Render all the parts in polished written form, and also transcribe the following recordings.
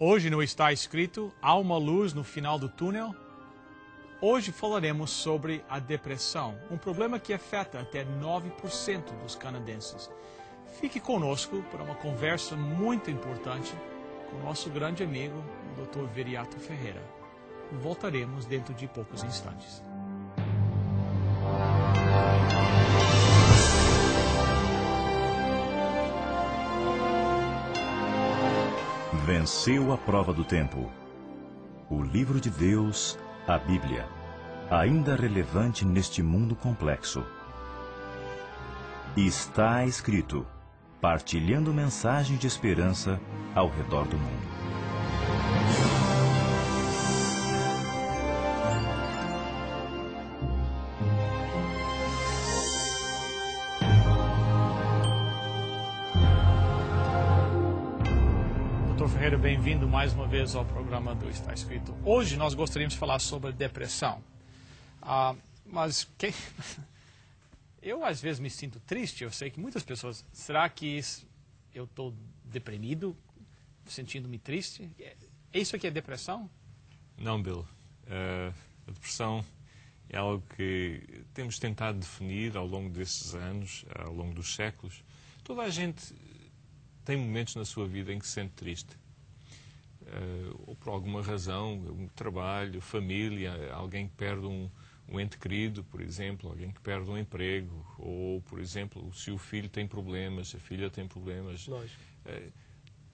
Hoje não está escrito, há uma luz no final do túnel? Hoje falaremos sobre a depressão, um problema que afeta até 9% dos canadenses. Fique conosco para uma conversa muito importante com nosso grande amigo, o Dr. Viriato Ferreira. Voltaremos dentro de poucos instantes. Venceu a prova do tempo. O livro de Deus, a Bíblia, ainda relevante neste mundo complexo. Está escrito, partilhando mensagem de esperança ao redor do mundo. Ferreira, bem-vindo mais uma vez ao programa do Está Escrito. Hoje nós gostaríamos de falar sobre depressão. Eu às vezes me sinto triste, eu sei que muitas pessoas... Será que eu estou deprimido, sentindo-me triste? É isso aqui é depressão? Não, Bill. A depressão é algo que temos tentado definir ao longo desses anos, ao longo dos séculos. Toda a gente tem momentos na sua vida em que se sente triste. Ou por alguma razão, um trabalho, família, alguém que perde um ente querido, por exemplo, alguém que perde um emprego, ou, por exemplo, se o filho tem problemas, a filha tem problemas.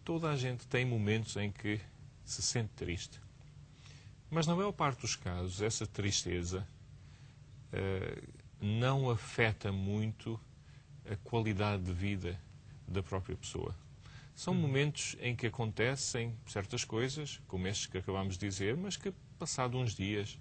Toda a gente tem momentos em que se sente triste. Mas na maior parte dos casos, essa tristeza não afeta muito a qualidade de vida da própria pessoa. São momentos em que acontecem certas coisas, como estes que acabámos de dizer, mas que, passado uns dias,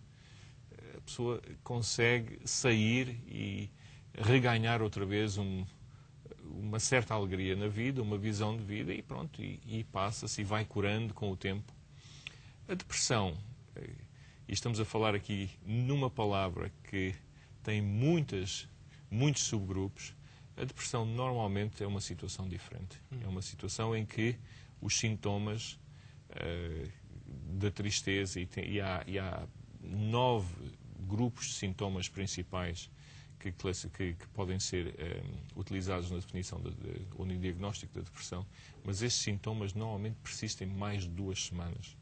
a pessoa consegue sair e reganhar outra vez uma certa alegria na vida, uma visão de vida, e pronto, e passa-se e vai curando com o tempo. A depressão, e estamos a falar aqui numa palavra que tem muitos subgrupos. A depressão normalmente é uma situação diferente. É uma situação em que os sintomas da tristeza, e há 9 grupos de sintomas principais que podem ser utilizados na definição ou no diagnóstico da depressão, mas estes sintomas normalmente persistem mais de 2 semanas.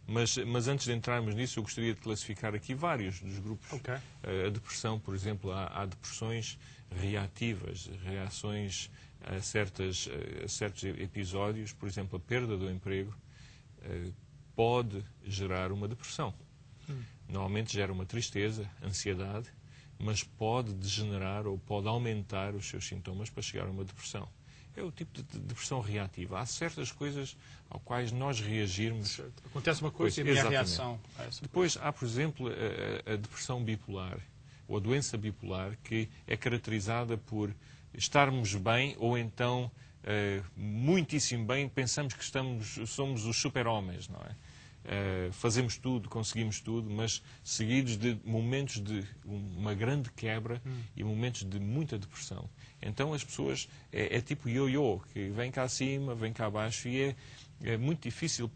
Mas antes de entrarmos nisso, eu gostaria de classificar aqui vários dos grupos. Okay. A depressão, por exemplo, há depressões reativas, reações a certos episódios. Por exemplo, a perda do emprego pode gerar uma depressão. Normalmente gera uma tristeza, ansiedade, mas pode degenerar ou pode aumentar os seus sintomas para chegar a uma depressão. É o tipo de depressão reativa. Há certas coisas às quais nós reagirmos. Certo. Acontece uma coisa e a minha reação a essa Depois há, por exemplo, a depressão bipolar, ou a doença bipolar, que é caracterizada por estarmos bem ou então muitíssimo bem, pensamos que somos os super-homens, não é? Fazemos tudo, conseguimos tudo, mas seguidos de momentos de uma grande quebra e momentos de muita depressão. Então as pessoas, é tipo ioiô, que vem cá acima, vem cá abaixo, e é muito difícil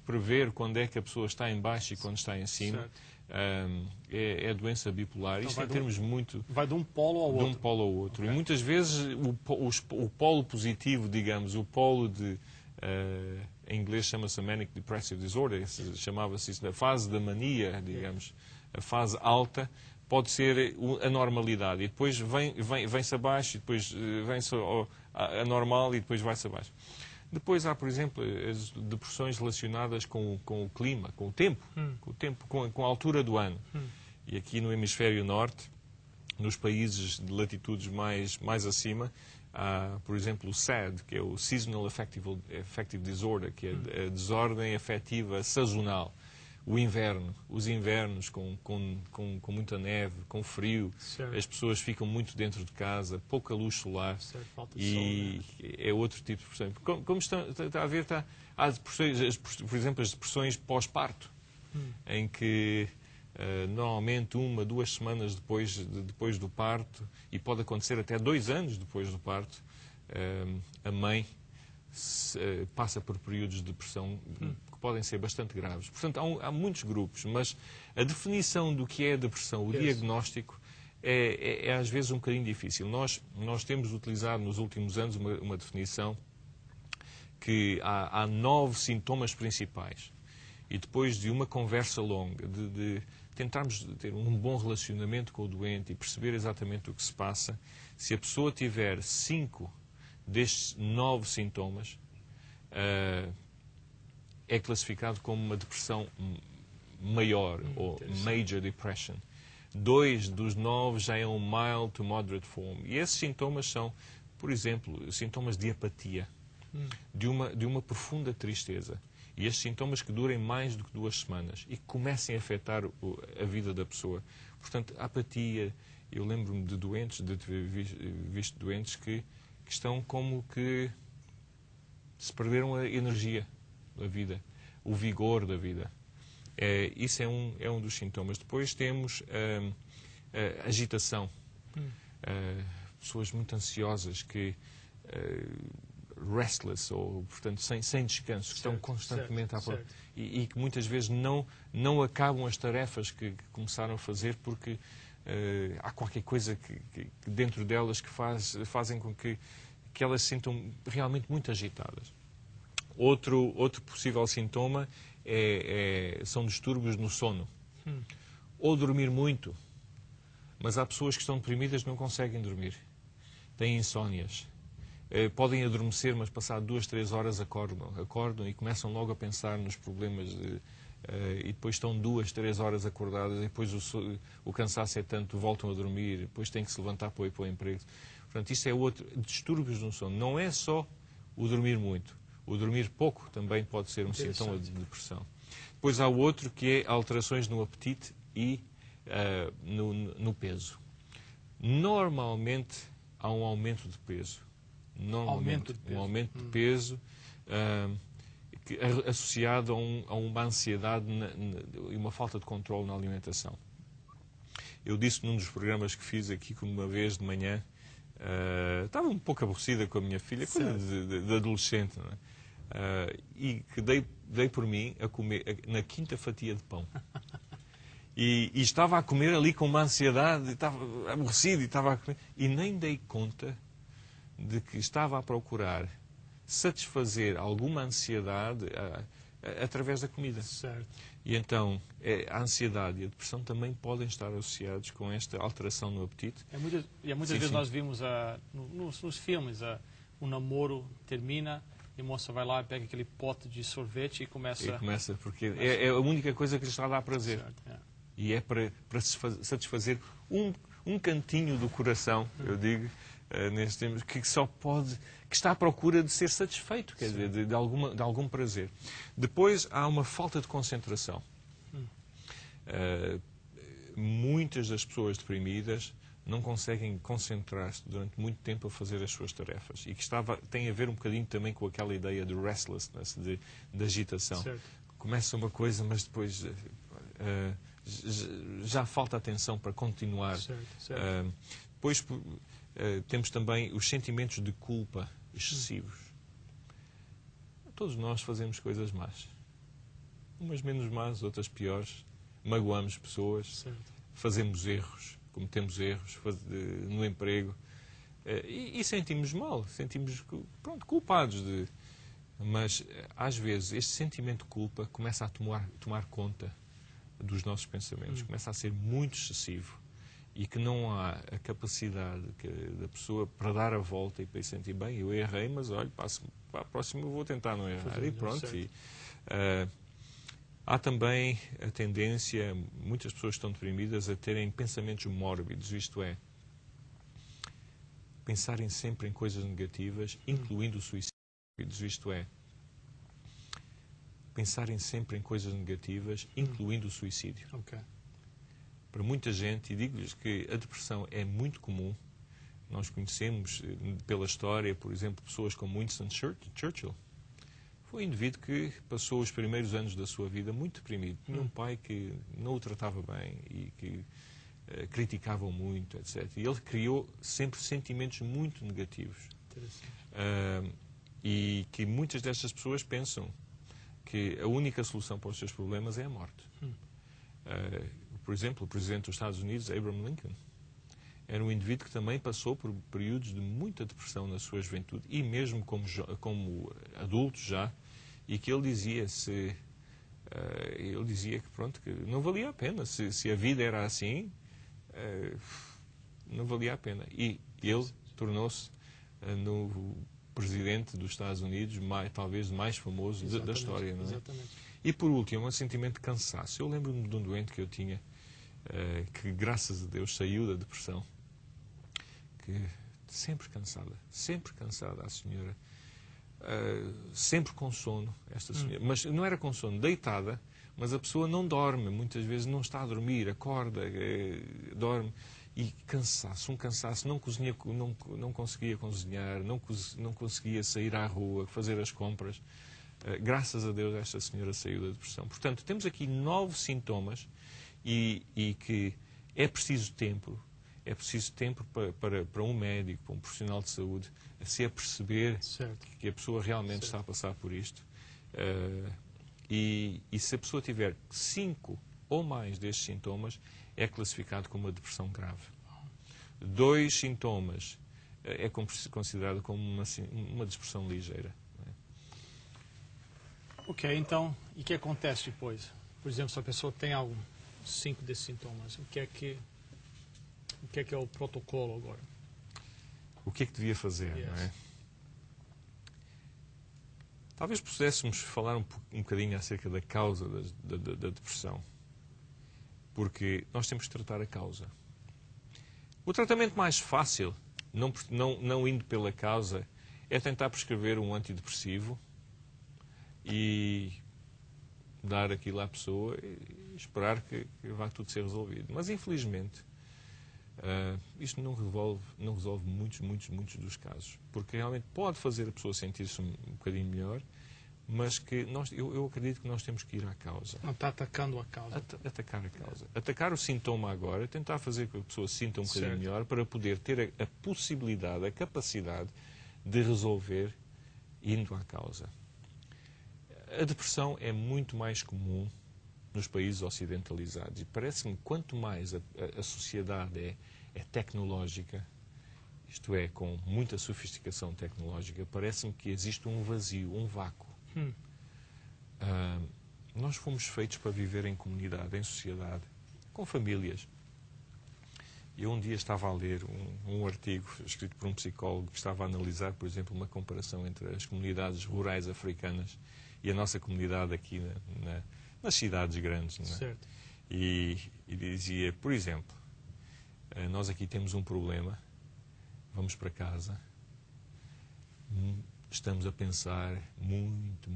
prever quando é que a pessoa está em baixo e quando está em cima. É a doença bipolar. Então isto em termos muito... Vai de um polo ao outro. De um polo ao outro. Okay. E muitas vezes o polo positivo, digamos, o polo de... em inglês chama-se Manic Depressive Disorder, chamava-se isso na fase da mania, digamos, a fase alta, pode ser a normalidade, e depois vem-se abaixo, e depois vem-se a normal, e depois vai-se abaixo. Depois há, por exemplo, as depressões relacionadas com o clima, com o tempo, com a altura do ano. E aqui no hemisfério norte, nos países de latitudes mais acima, há, por exemplo, o SAD, que é o Seasonal Affective Disorder, que é a desordem afetiva sazonal. O inverno, os invernos com muita neve, com frio, certo. As pessoas ficam muito dentro de casa, pouca luz solar, certo, falta de e sol, né? É outro tipo de depressão. Como está a ver, há depressões, por exemplo, as depressões pós-parto, em que normalmente 1, 2 semanas depois do parto, e pode acontecer até 2 anos depois do parto, a mãe passa por períodos de depressão que podem ser bastante graves. Portanto, há muitos grupos, mas a definição do que é a depressão, o diagnóstico, é às vezes um bocadinho difícil. Nós temos utilizado nos últimos anos uma definição que há 9 sintomas principais. E depois de uma conversa longa, de tentarmos ter um bom relacionamento com o doente e perceber exatamente o que se passa, se a pessoa tiver 5 destes 9 sintomas, é classificado como uma depressão maior, ou major depression. 2 dos 9 já é um mild to moderate form. E esses sintomas são, por exemplo, sintomas de apatia, de uma profunda tristeza. E estes sintomas que durem mais do que 2 semanas e que comecem a afetar a vida da pessoa. Portanto, a apatia, eu lembro-me de doentes, de ter visto doentes que estão como que se perderam a energia da vida, o vigor da vida. Isso é um dos sintomas. Depois temos agitação. Pessoas muito ansiosas, restless, ou, portanto, sem descanso, que estão constantemente à procura. E que muitas vezes não acabam as tarefas que começaram a fazer porque há qualquer coisa que dentro delas que fazem com que elas se sintam realmente muito agitadas. Outro possível sintoma são distúrbios no sono. Ou dormir muito. Mas há pessoas que estão deprimidas e não conseguem dormir. Têm insónias. Podem adormecer, mas passado 2, 3 horas acordam e começam logo a pensar nos problemas e depois estão 2, 3 horas acordadas e depois o cansaço é tanto, voltam a dormir, depois têm que se levantar para ir para o emprego. Portanto, isto é outro, distúrbios no sono. Não é só o dormir muito. O dormir pouco também pode ser um sintoma de depressão. Depois há o outro que é alterações no apetite e no peso. Normalmente há um aumento de peso. Normalmente, um aumento de peso associado a uma ansiedade e uma falta de controle na alimentação. Eu disse num dos programas que fiz aqui que uma vez de manhã estava um pouco aborrecida com a minha filha, coisa de adolescente, não é? E que dei por mim a comer na 5ª fatia de pão. E estava a comer ali com uma ansiedade, estava aborrecido e estava a comer, e nem dei conta de que estava a procurar satisfazer alguma ansiedade através da comida. Certo. E então, a ansiedade e a depressão também podem estar associados com esta alteração no apetite. Muitas vezes nós vimos nos filmes, o namoro termina e a moça vai lá e pega aquele pote de sorvete e começa... Porque é a única coisa que lhe está a dar prazer. Certo, E é para satisfazer um cantinho do coração, eu digo, nestes tempos, que está à procura de ser satisfeito, quer dizer, de algum prazer. Depois há uma falta de concentração. Muitas das pessoas deprimidas não conseguem concentrar-se durante muito tempo a fazer as suas tarefas. E que tem a ver um bocadinho também com aquela ideia de restlessness, de agitação. Certo. Começa uma coisa, mas depois já falta atenção para continuar. Certo. Depois temos também os sentimentos de culpa excessivos. Todos nós fazemos coisas más. Umas menos más, outras piores. Magoamos pessoas, fazemos erros, cometemos erros no emprego e sentimos mal, sentimos culpados. Mas, às vezes, este sentimento de culpa começa a tomar conta dos nossos pensamentos, começa a ser muito excessivo e que não há a capacidade da pessoa para dar a volta e para se sentir bem. Eu errei, mas olha, para a próxima eu vou tentar não errar. E pronto. Há também a tendência, muitas pessoas estão deprimidas, a terem pensamentos mórbidos, isto é, pensarem sempre em coisas negativas, incluindo o suicídio, isto é, pensarem sempre em coisas negativas, incluindo o suicídio. Para muita gente, e digo-lhes que a depressão é muito comum, nós conhecemos pela história, por exemplo, pessoas como Winston Churchill. Foi um indivíduo que passou os primeiros anos da sua vida muito deprimido. Tinha um pai que não o tratava bem e que criticava muito, etc. E ele criou sempre sentimentos muito negativos. E que muitas destas pessoas pensam que a única solução para os seus problemas é a morte. Por exemplo, o Presidente dos Estados Unidos, Abraham Lincoln, era um indivíduo que também passou por períodos de muita depressão na sua juventude, e mesmo como adulto já, e que ele dizia que, pronto, que não valia a pena. Se a vida era assim, não valia a pena. E ele tornou-se no presidente dos Estados Unidos, talvez mais famoso da história. Não é? Exatamente. E por último, um sentimento de cansaço. Eu lembro-me de um doente que eu tinha, que graças a Deus saiu da depressão, que sempre cansada a senhora, sempre com sono, esta senhora. Mas não era com sono, deitada, mas a pessoa não dorme, muitas vezes não está a dormir, acorda, dorme. E um cansaço, não conseguia cozinhar, não conseguia sair à rua, fazer as compras. Graças a Deus esta senhora saiu da depressão. Portanto, temos aqui 9 sintomas e que é preciso tempo para um médico, para um profissional de saúde, se aperceber que a pessoa realmente está a passar por isto. E se a pessoa tiver 5 ou mais destes sintomas, é classificado como uma depressão grave. 2 sintomas é considerado como uma depressão ligeira. Ok, então, e o que acontece depois? Por exemplo, se a pessoa tem 5 desses sintomas, o que é que é o protocolo agora? O que é que devia fazer, não é? Talvez pudéssemos falar um bocadinho acerca da causa da depressão. Porque nós temos que tratar a causa. O tratamento mais fácil, não indo pela causa, é tentar prescrever um antidepressivo e dar aquilo à pessoa e esperar que vá tudo ser resolvido. Mas, infelizmente, isto não resolve muitos dos casos. Porque realmente pode fazer a pessoa sentir-se um bocadinho melhor, mas que eu acredito que nós temos que ir à causa. Não está atacando a causa. Atacar a causa. Atacar o sintoma agora, tentar fazer com que a pessoa se sinta um bocadinho melhor para poder ter a possibilidade, a capacidade de resolver indo à causa. A depressão é muito mais comum nos países ocidentalizados e parece-me que quanto mais a sociedade é tecnológica, isto é, com muita sofisticação tecnológica, parece-me que existe um vazio, um vácuo. Nós fomos feitos para viver em comunidade, em sociedade, com famílias. Eu um dia estava a ler um artigo escrito por um psicólogo que estava a analisar, por exemplo, uma comparação entre as comunidades rurais africanas e a nossa comunidade aqui nas cidades grandes. Não é? Certo. E dizia, por exemplo, nós aqui temos um problema, vamos para casa, estamos a pensar muito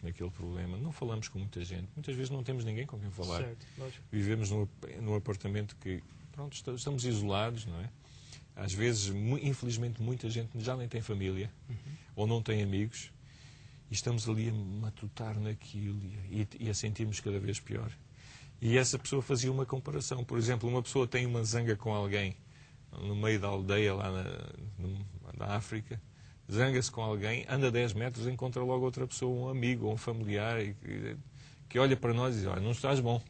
naquele problema. Não falamos com muita gente. Muitas vezes não temos ninguém com quem falar. Certo, lógico. Vivemos num apartamento que, pronto, estamos isolados, não é? Às vezes, infelizmente, muita gente já nem tem família ou não tem amigos e estamos ali a matutar naquilo e a sentirmos cada vez pior. E essa pessoa fazia uma comparação. Por exemplo, uma pessoa tem uma zanga com alguém no meio da aldeia lá na África, zanga-se com alguém, anda 10 metros, encontra logo outra pessoa, um amigo ou um familiar, que olha para nós e diz, olha, não estás bom.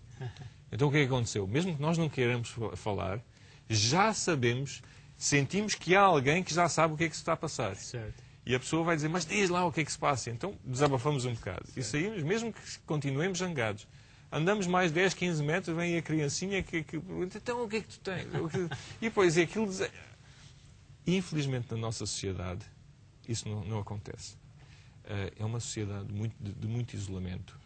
Então o que é que aconteceu? Mesmo que nós não queiramos falar, já sabemos, sentimos que há alguém que já sabe o que é que se está a passar. Certo. E a pessoa vai dizer, mas diz lá o que é que se passa. Então desabafamos um bocado. Certo. E saímos, mesmo que continuemos zangados. Andamos mais 10, 15 metros, vem a criancinha que pergunta, então o que é que tu tens? E depois aquilo... Infelizmente na nossa sociedade isso não acontece. É uma sociedade de muito isolamento.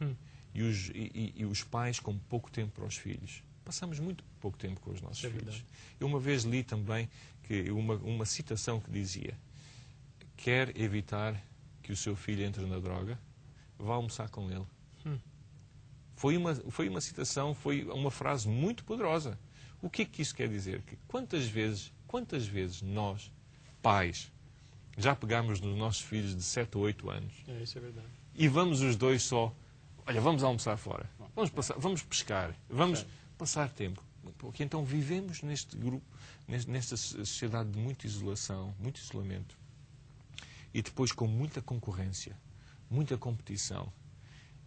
E os pais com pouco tempo para os filhos. Passamos muito pouco tempo com os nossos filhos. Verdade. Eu uma vez li também uma citação que dizia: quer evitar que o seu filho entre na droga, vá almoçar com ele. Foi uma citação, foi uma frase muito poderosa. O que é que isso quer dizer? Que quantas vezes nós, pais, já pegámos nos nossos filhos de 7 ou 8 anos Isso é verdade. e vamos os dois só, olha, vamos almoçar fora, vamos pescar, vamos passar tempo. Porque então vivemos neste grupo, nesta sociedade de muita isolação, muito isolamento. e depois com muita concorrência, muita competição.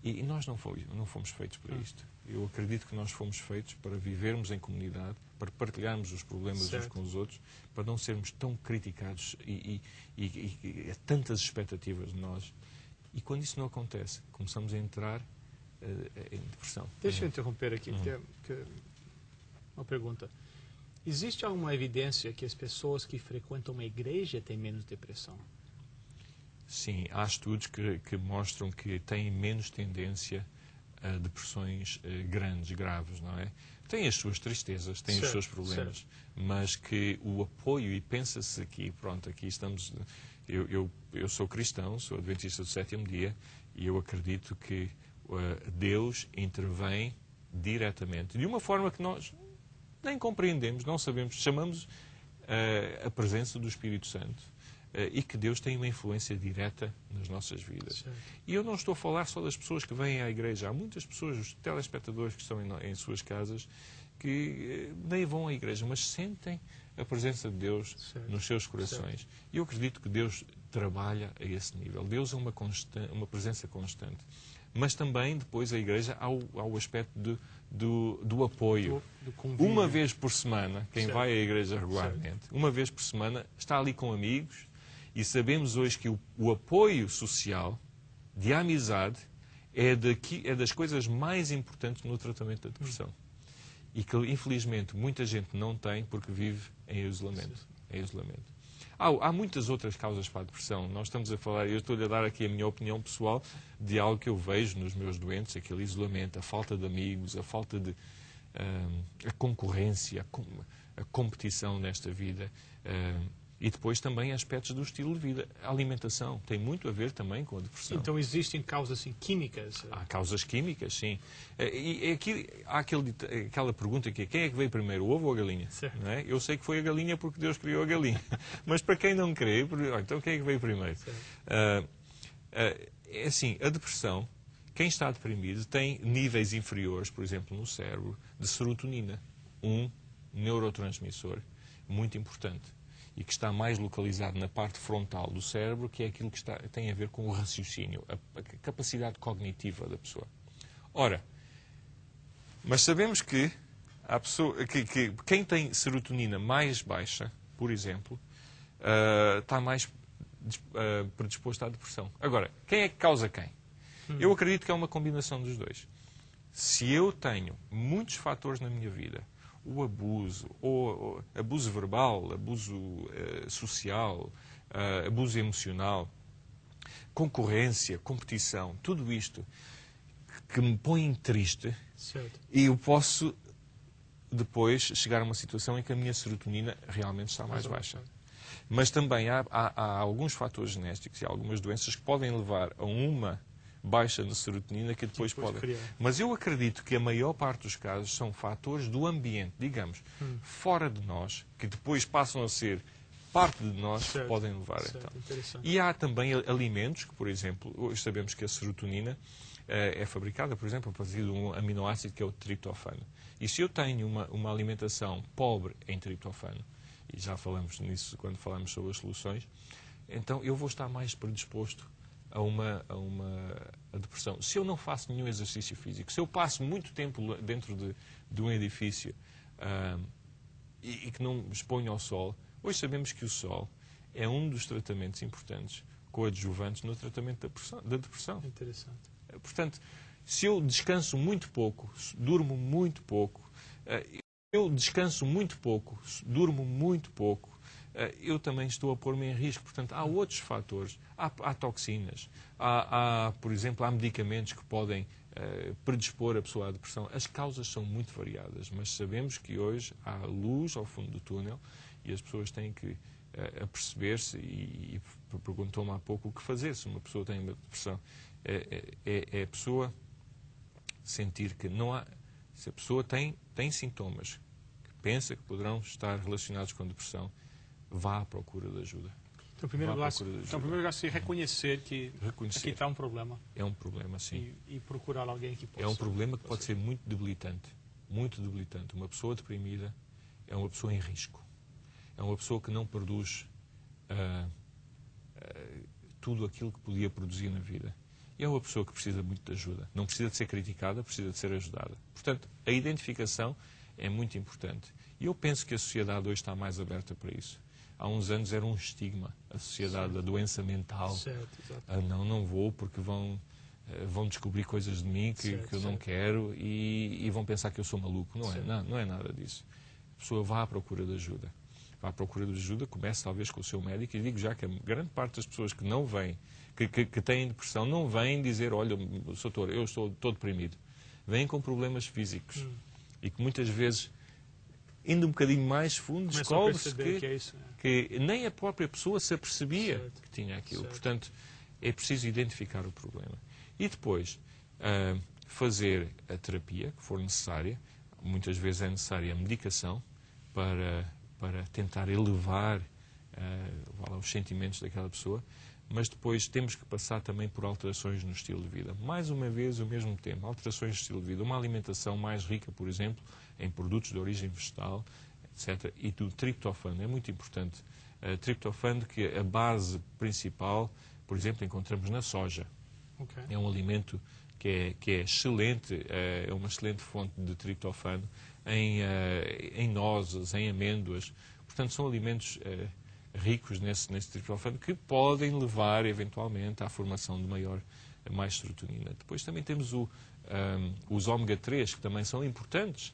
E nós não fomos feitos para isto. Eu acredito que nós fomos feitos para vivermos em comunidade, para partilharmos os problemas uns com os outros, para não sermos tão criticados e tantas expectativas de nós. E quando isso não acontece, começamos a entrar em depressão. Deixa eu interromper aqui, uma pergunta. Existe alguma evidência que as pessoas que frequentam uma igreja têm menos depressão? Sim, há estudos que mostram que têm menos tendência a depressões grandes, graves, não é? Têm as suas tristezas, têm os seus problemas, mas que o apoio, e pensa-se aqui, pronto, aqui estamos... Eu sou cristão, sou adventista do sétimo dia, e eu acredito que Deus intervém diretamente, de uma forma que nós nem compreendemos, não sabemos, chamamos a presença do Espírito Santo, e que Deus tem uma influência direta nas nossas vidas. Certo. E eu não estou a falar só das pessoas que vêm à igreja. Há muitas pessoas, os telespectadores que estão em suas casas, que nem vão à igreja, mas sentem a presença de Deus nos seus corações. Certo. E eu acredito que Deus trabalha a esse nível. Deus é uma presença constante. Mas também, depois, a igreja há o aspecto do apoio. Uma vez por semana, quem vai à igreja regularmente, uma vez por semana, está ali com amigos. E sabemos hoje que o apoio social, de amizade, é das coisas mais importantes no tratamento da depressão. E que, infelizmente, muita gente não tem porque vive em isolamento. Há muitas outras causas para a depressão. Nós estamos a falar, eu estou-lhe a dar aqui a minha opinião pessoal de algo que eu vejo nos meus doentes, aquele isolamento, a falta de amigos, a falta de a concorrência, a competição nesta vida. E depois também aspectos do estilo de vida. A alimentação tem muito a ver também com a depressão. Então existem causas assim, químicas? Há causas químicas, sim. E aqui há aquela pergunta que é: quem é que veio primeiro, o ovo ou a galinha? Não é? Eu sei que foi a galinha porque Deus criou a galinha. Mas para quem não crê, então quem é que veio primeiro? É assim, a depressão, quem está deprimido tem níveis inferiores, por exemplo, no cérebro, de serotonina, um neurotransmissor muito importante, e que está mais localizado na parte frontal do cérebro, que é aquilo que tem a ver com o raciocínio, a capacidade cognitiva da pessoa. Ora, mas sabemos que quem tem serotonina mais baixa, por exemplo, está mais predisposto à depressão. Agora, quem é que causa quem? Eu acredito que é uma combinação dos dois. Se eu tenho muitos fatores na minha vida, o abuso, ou abuso verbal, abuso social, abuso emocional, concorrência, competição, tudo isto que me põe triste, e eu posso depois chegar a uma situação em que a minha serotonina realmente está mais baixa. Mas também há alguns fatores genéticos e algumas doenças que podem levar a uma baixa na serotonina que depois pode... Mas eu acredito que a maior parte dos casos são fatores do ambiente, digamos, fora de nós, que depois passam a ser parte de nós, que podem levar então. E há também alimentos que, por exemplo, hoje sabemos que a serotonina é fabricada, por exemplo, a partir de um aminoácido que é o triptofano. E se eu tenho uma alimentação pobre em triptofano, e já falamos nisso quando falamos sobre as soluções, então eu vou estar mais predisposto a depressão. Se eu não faço nenhum exercício físico, se eu passo muito tempo dentro de um edifício e que não me exponho ao sol, hoje sabemos que o sol é um dos tratamentos importantes, coadjuvantes no tratamento da depressão. Interessante. Portanto, se eu descanso muito pouco, durmo muito pouco, eu também estou a pôr-me em risco. Portanto, há outros fatores. Há toxinas. Por exemplo, há medicamentos que podem predispor a pessoa à depressão. As causas são muito variadas, mas sabemos que hoje há luz ao fundo do túnel e as pessoas têm que aperceber-se e perguntou-me há pouco o que fazer se uma pessoa tem uma depressão. É a pessoa sentir que não há... Se a pessoa tem sintomas que pensa que poderão estar relacionados com a depressão, vá à procura de ajuda. Então, primeiro lugar, se reconhecer que aqui está um problema. É um problema, sim. E procurar alguém que possa... É um problema que pode ser muito debilitante. Muito debilitante. Uma pessoa deprimida é uma pessoa em risco. É uma pessoa que não produz tudo aquilo que podia produzir na vida. E é uma pessoa que precisa muito de ajuda. Não precisa de ser criticada, precisa de ser ajudada. Portanto, a identificação é muito importante. E eu penso que a sociedade hoje está mais aberta para isso. Há uns anos era um estigma, a sociedade, certo, a doença mental. Certo, Não vou porque vão descobrir coisas de mim que eu não quero e vão pensar que eu sou maluco. Não é nada disso. A pessoa vá à procura de ajuda. Vá à procura de ajuda, comece talvez com o seu médico, e digo já que a grande parte das pessoas que não vêm, que têm depressão, não vêm dizer, olha, doutor, eu estou deprimido. Vêm com problemas físicos. E que muitas vezes, indo um bocadinho mais fundo, descobre-se que nem a própria pessoa se apercebia, certo, que tinha aquilo. Certo. Portanto, é preciso identificar o problema. E depois, fazer a terapia, que for necessária. Muitas vezes é necessária a medicação para tentar elevar os sentimentos daquela pessoa. Mas depois temos que passar também por alterações no estilo de vida. Mais uma vez, o mesmo tema, alterações no estilo de vida. Uma alimentação mais rica, por exemplo, em produtos de origem vegetal, etc. E do triptofano, é muito importante. Triptofano, que a base principal, por exemplo, encontramos na soja. Okay. É um alimento que é excelente, é uma excelente fonte de triptofano em nozes, em amêndoas. Portanto, são alimentos ricos nesse triptofano que podem levar, eventualmente, à formação de mais serotonina. Depois também temos os ômega 3, que também são importantes.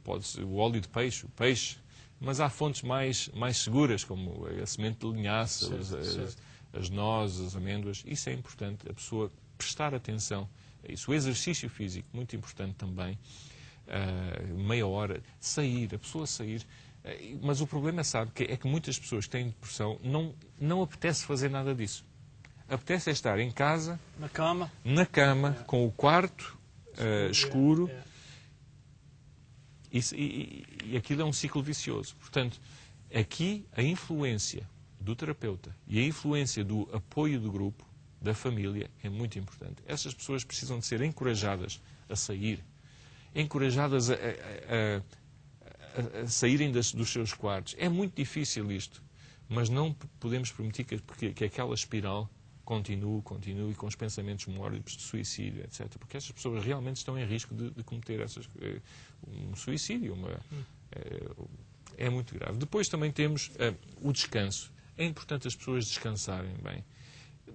Pode-se o óleo de peixe, o peixe, mas há fontes mais seguras, como a semente de linhaça, as nozes, as amêndoas. Isso é importante, a pessoa prestar atenção a isso. O exercício físico, muito importante também. Meia hora, a pessoa sair. Mas o problema, sabe, é que muitas pessoas que têm depressão não apetece fazer nada disso. Apetece estar em casa, na cama, com o quarto escuro. E aquilo é um ciclo vicioso. Portanto, aqui a influência do terapeuta e a influência do apoio do grupo, da família, é muito importante. Essas pessoas precisam de ser encorajadas a sair, encorajadas a saírem dos seus quartos. É muito difícil isto, mas não podemos permitir que aquela espiral continue com os pensamentos mórbidos de suicídio, etc. Porque essas pessoas realmente estão em risco de cometer um suicídio. É muito grave. Depois também temos o descanso. É importante as pessoas descansarem bem.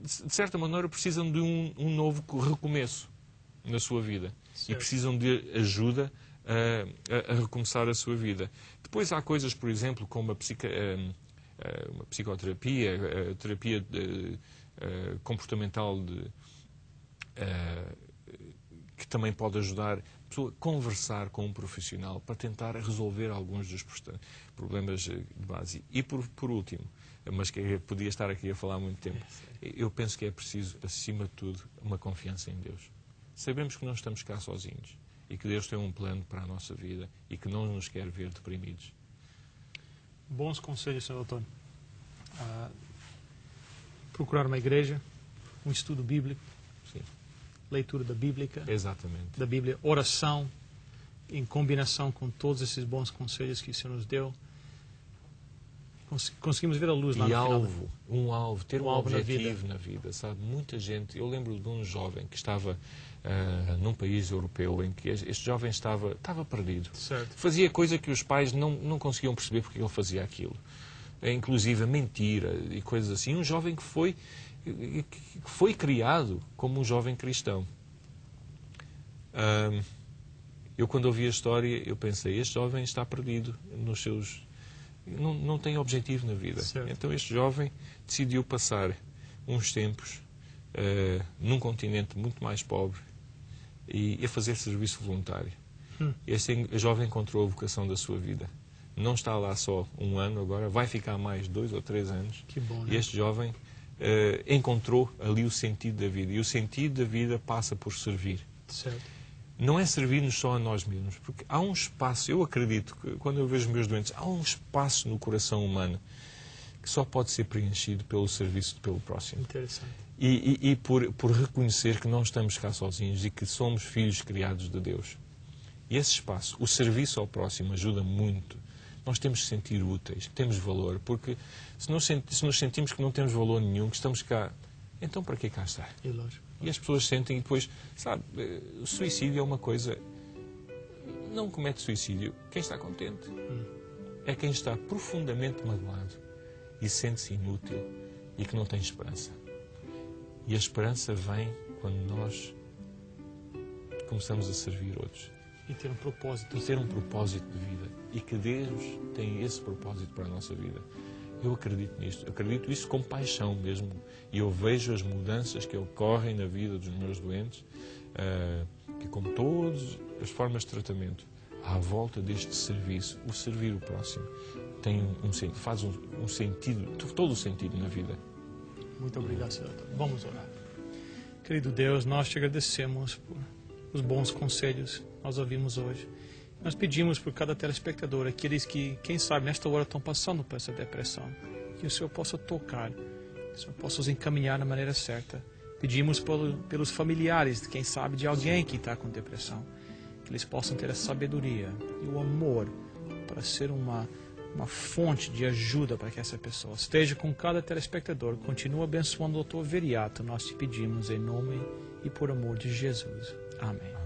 De certa maneira, precisam de um novo recomeço na sua vida. Certo. E precisam de ajuda a recomeçar a sua vida. Depois há coisas, por exemplo, como uma psicoterapia, a terapia comportamental que também pode ajudar a pessoa a conversar com um profissional para tentar resolver alguns dos problemas de base. E por último, mas que podia estar aqui a falar há muito tempo, eu penso que é preciso, acima de tudo, uma confiança em Deus. Sabemos que não estamos cá sozinhos e que Deus tem um plano para a nossa vida e que não nos quer ver deprimidos. Bons conselhos, Sr. Doutor. Procurar uma igreja, um estudo bíblico, sim, leitura da Bíblia, exatamente, da Bíblia, oração, em combinação com todos esses bons conselhos que o Senhor nos deu, conseguimos ver a luz lá no final. Ter um objetivo na vida, sabe? Muita gente, eu lembro de um jovem que estava num país europeu em que este jovem estava perdido. Certo. Fazia coisa que os pais não conseguiam perceber porque ele fazia aquilo. Inclusive a mentira e coisas assim. Um jovem que foi criado como um jovem cristão. Eu, quando ouvi a história, eu pensei, este jovem está perdido nos seus... Não tem objetivo na vida. Certo. Então este jovem decidiu passar uns tempos num continente muito mais pobre e a fazer serviço voluntário. Este jovem encontrou a vocação da sua vida. Não está lá só um ano agora, vai ficar mais 2 ou 3 anos. Que bom, né? E este jovem encontrou ali o sentido da vida. E o sentido da vida passa por servir. Certo. Não é servir-nos só a nós mesmos, porque há um espaço, eu acredito, que quando eu vejo meus doentes, há um espaço no coração humano que só pode ser preenchido pelo serviço pelo próximo. Interessante. E por reconhecer que não estamos cá sozinhos e que somos filhos criados de Deus. E esse espaço, o serviço ao próximo, ajuda muito Nós temos que sentir úteis, que temos valor, porque se nos sentimos que não temos valor nenhum, que estamos cá, então para que cá estar? É lógico. E as pessoas sentem e depois, sabe, o suicídio é uma coisa... Não comete suicídio quem está contente. É quem está profundamente magoado e sente-se inútil e que não tem esperança. E a esperança vem quando nós começamos a servir outros. E ter um propósito. E ter um propósito de vida. E que Deus tem esse propósito para a nossa vida. Eu acredito nisto. Acredito isso com paixão mesmo. E eu vejo as mudanças que ocorrem na vida dos meus doentes, que com todas as formas de tratamento, à volta deste serviço, o servir o próximo, faz um sentido, todo o sentido na vida. Muito obrigado, Senhor. Vamos orar. Querido Deus, nós te agradecemos por os bons conselhos que nós ouvimos hoje. Nós pedimos por cada telespectador, aqueles que, quem sabe, nesta hora estão passando por essa depressão, que o Senhor possa tocar, que o Senhor possa os encaminhar da maneira certa. Pedimos pelos familiares, quem sabe, de alguém que está com depressão, que eles possam ter a sabedoria e o amor para ser uma fonte de ajuda para que essa pessoa esteja com cada telespectador. Continua abençoando o Dr. Viriato, nós te pedimos em nome e por amor de Jesus. Amém.